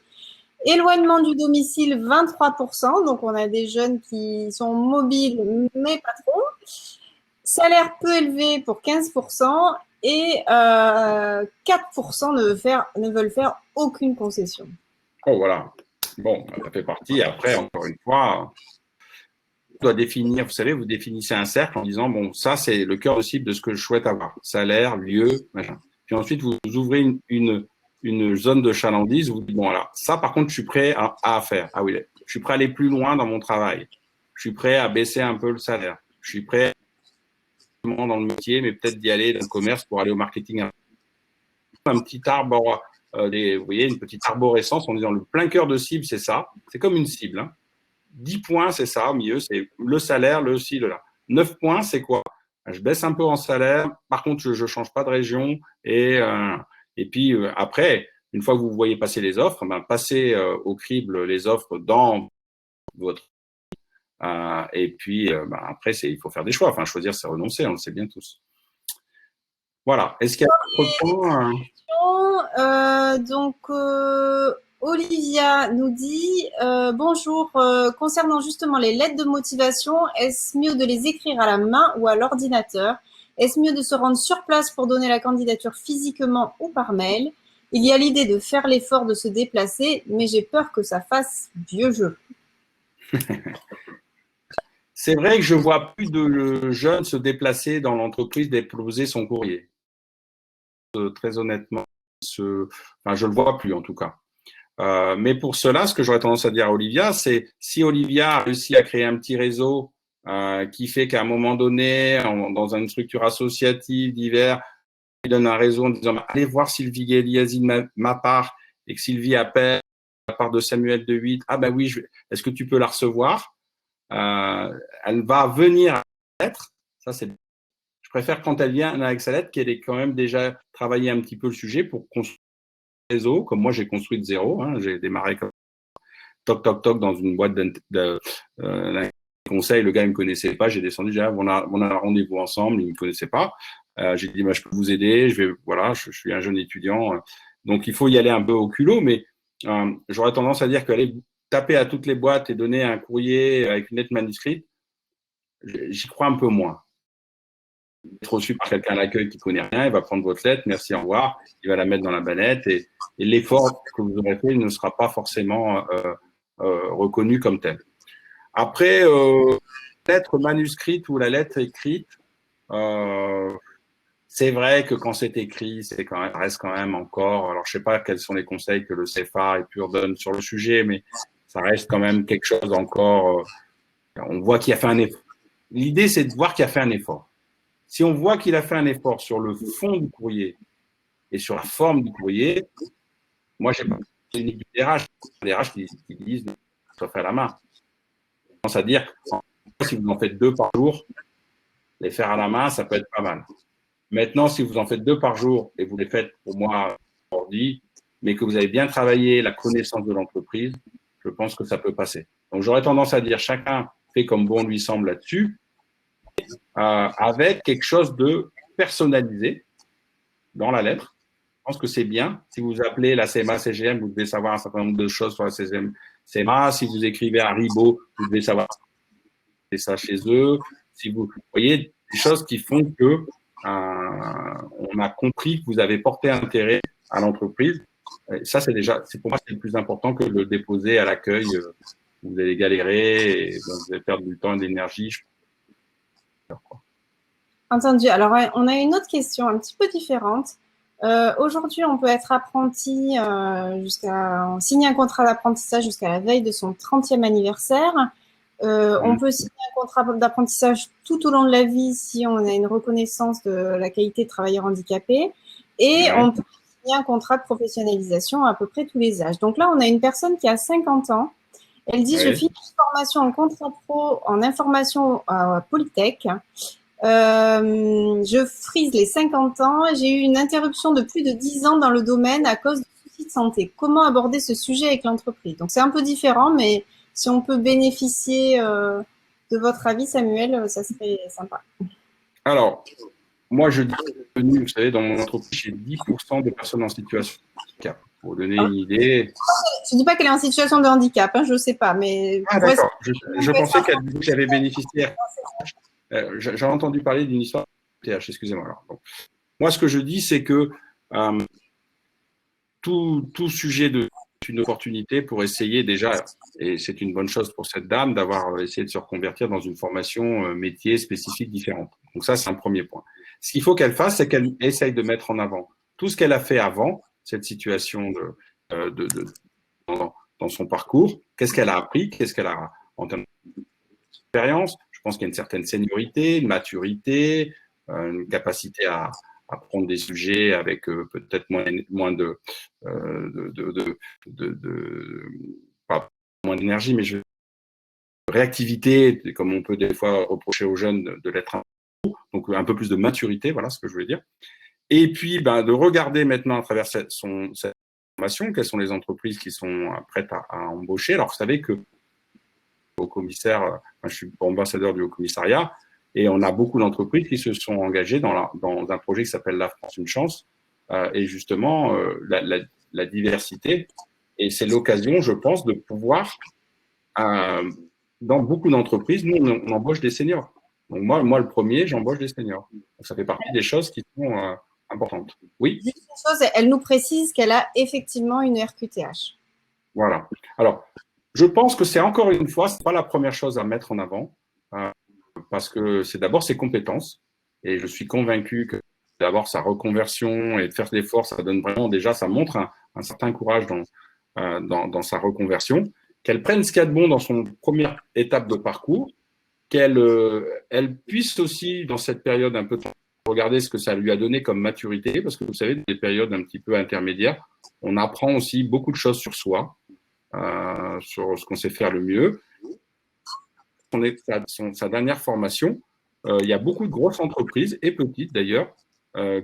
Éloignement du domicile, 23%. Donc, on a des jeunes qui sont mobiles, mais pas trop. Salaire peu élevé pour 15%. Et 4% ne veulent faire aucune concession. Oh, voilà. Bon, ça fait partie. Après, encore une fois, on doit définir, vous savez, vous définissez un cercle en disant, bon, ça, c'est le cœur de cible de ce que je souhaite avoir. Salaire, lieu, machin. Puis ensuite, vous ouvrez une zone de chalandise où vous dites, bon, alors, ça, par contre, je suis prêt à faire. Ah oui, je suis prêt à aller plus loin dans mon travail. Je suis prêt à baisser un peu le salaire. Je suis prêt dans le métier, mais peut-être d'y aller dans le commerce pour aller au marketing. Un petit arbre, vous voyez, une petite arborescence en disant le plein cœur de cible, c'est ça. C'est comme une cible. Hein. 10 points, c'est ça. Au milieu, c'est le salaire, le ci, le là. 9 points, c'est quoi? Je baisse un peu en salaire. Par contre, je change pas de région. Et puis, après, une fois que vous voyez passer les offres, passez au crible les offres dans votre et puis, après, il faut faire des choix. Enfin, choisir, c'est renoncer, on le sait bien tous. Voilà. Est-ce qu'il y a d'autres points Donc, Olivia nous dit bonjour, concernant justement les lettres de motivation, est-ce mieux de les écrire à la main ou à l'ordinateur? Est-ce mieux de se rendre sur place pour donner la candidature physiquement ou par mail? Il y a l'idée de faire l'effort de se déplacer, mais j'ai peur que ça fasse vieux jeu. C'est vrai que je vois plus de jeunes se déplacer dans l'entreprise, déposer son courrier. Très honnêtement, enfin, je le vois plus en tout cas. Mais pour cela, ce que j'aurais tendance à dire à Olivia, c'est si Olivia a réussi à créer un petit réseau qui fait qu'à un moment donné, dans une structure associative divers, il donne un réseau en disant allez voir Sylvie Gueliasi de ma part, et que Sylvie appelle de la part de Samuel de 8, ah ben oui, est-ce que tu peux la recevoir? Elle va venir à la lettre, ça c'est. Je préfère quand elle vient avec sa lettre qu'elle ait quand même déjà travaillé un petit peu le sujet pour construire un réseau, comme moi j'ai construit de zéro, hein, j'ai démarré comme toc toc toc dans une boîte d'un conseil, le gars il me connaissait pas, j'ai descendu, j'ai dit on a un rendez-vous ensemble, il me connaissait pas, j'ai dit je peux vous aider, je suis un jeune étudiant, donc il faut y aller un peu au culot, mais j'aurais tendance à dire qu'aller taper à toutes les boîtes et donner un courrier avec une lettre manuscrite, j'y crois un peu moins. Être reçu par quelqu'un à l'accueil qui connaît rien, il va prendre votre lettre, merci, au revoir, il va la mettre dans la banette et l'effort que vous aurez fait ne sera pas forcément reconnu comme tel. Après, la lettre manuscrite ou la lettre écrite, c'est vrai que quand c'est écrit, reste quand même encore. Alors, je sais pas quels sont les conseils que le CFA et PUR donnent sur le sujet, mais ça reste quand même quelque chose encore. On voit qu'il a fait un effort. L'idée, c'est de voir qu'il a fait un effort. Si on voit qu'il a fait un effort sur le fond du courrier et sur la forme du courrier, moi, j'ai pas unique du DRH. Les DRH qui disent que ça fait à la main. Je pense à dire que si vous en faites 2 par jour, les faire à la main, ça peut être pas mal. Maintenant, si vous en faites 2 par jour et vous les faites pour moi ordi, mais que vous avez bien travaillé la connaissance de l'entreprise, je pense que ça peut passer. Donc, j'aurais tendance à dire chacun fait comme bon lui semble là-dessus, avec quelque chose de personnalisé dans la lettre. Je pense que c'est bien. Si vous appelez la CMA-CGM, vous devez savoir un certain nombre de choses sur la CMA. Si vous écrivez à Ribot, vous devez savoir ça chez eux. Si vous voyez des choses qui font que on a compris que vous avez porté intérêt à l'entreprise. Ça, c'est pour moi, c'est le plus important que de le déposer à l'accueil. Vous allez galérer et vous allez perdre du temps et de l'énergie. Entendu. Alors, on a une autre question un petit peu différente. Aujourd'hui, on peut être apprenti signer un contrat d'apprentissage jusqu'à la veille de son 30e anniversaire. On peut signer un contrat d'apprentissage tout au long de la vie si on a une reconnaissance de la qualité de travailleur handicapé. Et on peut signer un contrat de professionnalisation à peu près tous les âges. Donc là, on a une personne qui a 50 ans. Elle dit, je finis une formation en contrat pro en information à Polytech. Je frise les 50 ans. J'ai eu une interruption de plus de 10 ans dans le domaine à cause de soucis de santé. Comment aborder ce sujet avec l'entreprise? Donc, c'est un peu différent, mais si on peut bénéficier de votre avis, Samuel, ça serait sympa. Alors, moi, je dis, vous savez, dans mon entreprise, j'ai 10% de personnes en situation de handicap. Pour vous donner une idée. Je ne dis pas qu'elle est en situation de handicap, hein, je ne sais pas, mais… Ah, d'accord. Je pensais qu'elle avait bénéficié. J'ai entendu parler d'une histoire de TH, excusez-moi. Alors, bon. Moi, ce que je dis, c'est que tout sujet de une opportunité pour essayer déjà, et c'est une bonne chose pour cette dame, d'avoir essayé de se reconvertir dans une formation métier spécifique différente. Donc ça, c'est un premier point. Ce qu'il faut qu'elle fasse, c'est qu'elle essaye de mettre en avant tout ce qu'elle a fait avant cette situation dans son parcours. Qu'est-ce qu'elle a appris? Qu'est-ce qu'elle a en termes d'expérience? Je pense qu'il y a une certaine seniorité, une maturité, une capacité à prendre des sujets avec peut-être moins pas moins d'énergie, mais réactivité, comme on peut des fois reprocher aux jeunes de l'être, donc un peu plus de maturité, voilà ce que je voulais dire. Et puis de regarder maintenant à travers cette formation, quelles sont les entreprises qui sont prêtes à embaucher. Alors vous savez que au commissaire, je suis ambassadeur du Haut-Commissariat, et on a beaucoup d'entreprises qui se sont engagées dans un projet qui s'appelle La France une chance, et justement la diversité. Et c'est l'occasion, je pense, de pouvoir, dans beaucoup d'entreprises, nous, on embauche des seniors. Donc moi le premier, j'embauche des seniors. Donc ça fait partie des choses qui sont importantes. Oui. Juste une chose, elle nous précise qu'elle a effectivement une RQTH. Voilà. Alors, je pense que c'est encore une fois, c'est pas la première chose à mettre en avant. Parce que c'est d'abord ses compétences, et je suis convaincu que d'avoir sa reconversion et de faire l'effort, ça donne vraiment déjà, ça montre un certain courage dans sa reconversion, qu'elle prenne ce qu'il y a de bon dans son première étape de parcours, qu'elle elle puisse aussi, dans cette période un peu, regarder ce que ça lui a donné comme maturité, parce que vous savez, des périodes un petit peu intermédiaires, on apprend aussi beaucoup de choses sur soi, sur ce qu'on sait faire le mieux. Sa dernière formation, il y a beaucoup de grosses entreprises, et petites d'ailleurs,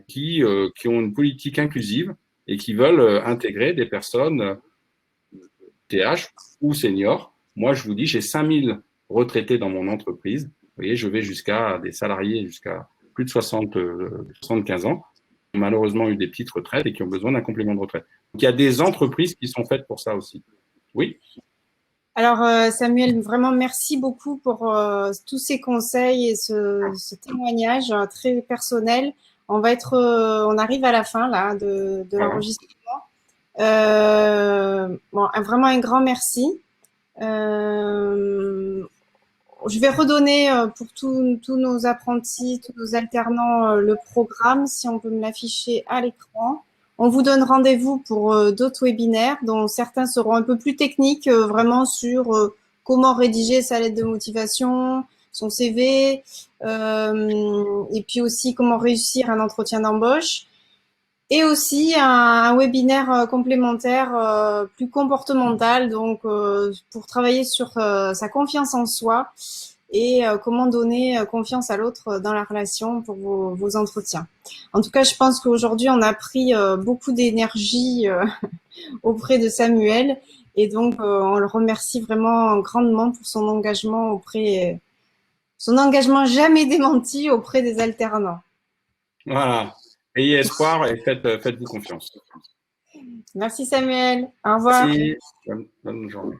qui ont une politique inclusive et qui veulent intégrer des personnes TH ou seniors. Moi, je vous dis, j'ai 5000 retraités dans mon entreprise. Vous voyez, je vais jusqu'à des salariés jusqu'à plus de 75 ans, qui ont malheureusement eu des petites retraites et qui ont besoin d'un complément de retraite. Donc, il y a des entreprises qui sont faites pour ça aussi. Oui. Alors Samuel, vraiment merci beaucoup pour tous ces conseils et ce témoignage très personnel. On arrive à la fin là de l'enregistrement. Bon, vraiment un grand merci. Je vais redonner pour tous nos apprentis, tous nos alternants, le programme, si on peut me l'afficher à l'écran. On vous donne rendez-vous pour d'autres webinaires, dont certains seront un peu plus techniques, vraiment sur comment rédiger sa lettre de motivation, son CV, et puis aussi comment réussir un entretien d'embauche. Et aussi un webinaire complémentaire plus comportemental, donc pour travailler sur sa confiance en soi et comment donner confiance à l'autre dans la relation pour vos entretiens. En tout cas, je pense qu'aujourd'hui, on a pris beaucoup d'énergie auprès de Samuel et donc on le remercie vraiment grandement pour son engagement jamais démenti auprès des alternants. Voilà. Ayez espoir et faites-vous confiance. Merci Samuel. Au revoir. Merci. Bonne journée.